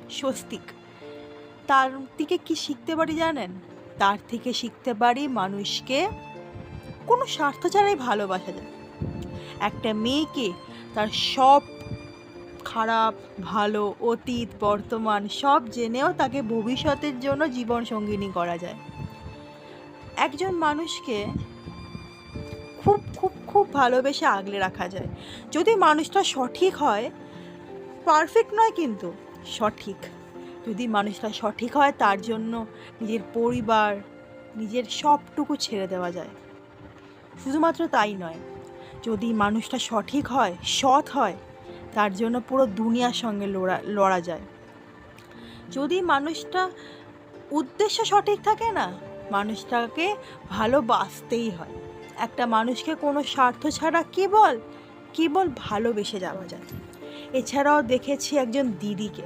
স্বস্তিক। তার থেকে কি শিখতে পারি জানেন? তার থেকে শিখতে পারি মানুষকে কোনো স্বার্থ ছাড়াই ভালোবাসা যায়। একটা মেয়েকে তার সব খারাপ ভালো অতীত বর্তমান সব জেনেও তাকে ভবিষ্যতের জন্য জীবন সঙ্গিনী করা যায়। একজন মানুষকে খুব খুব খুব ভালোবেসে আগলে রাখা যায় যদি মানুষটা সঠিক হয়। পারফেক্ট নয় কিন্তু সঠিক। যদি মানুষটা সঠিক হয় তার জন্য নিজের পরিবার নিজের সবটুকু ছেড়ে দেওয়া যায়। শুধুমাত্র তাই নয়, যদি মানুষটা সঠিক হয় সৎ হয় তার জন্য পুরো দুনিয়ার সঙ্গে লড়া যায়। যদি মানুষটা উদ্দেশ্য সঠিক থাকে না, মানুষটাকে ভালোবাসতেই হয়। একটা মানুষকে কোনো স্বার্থ ছাড়া কেবল কেবল ভালোবেসে যাওয়া যায়। এছাড়াও দেখেছি একজন দিদিকে,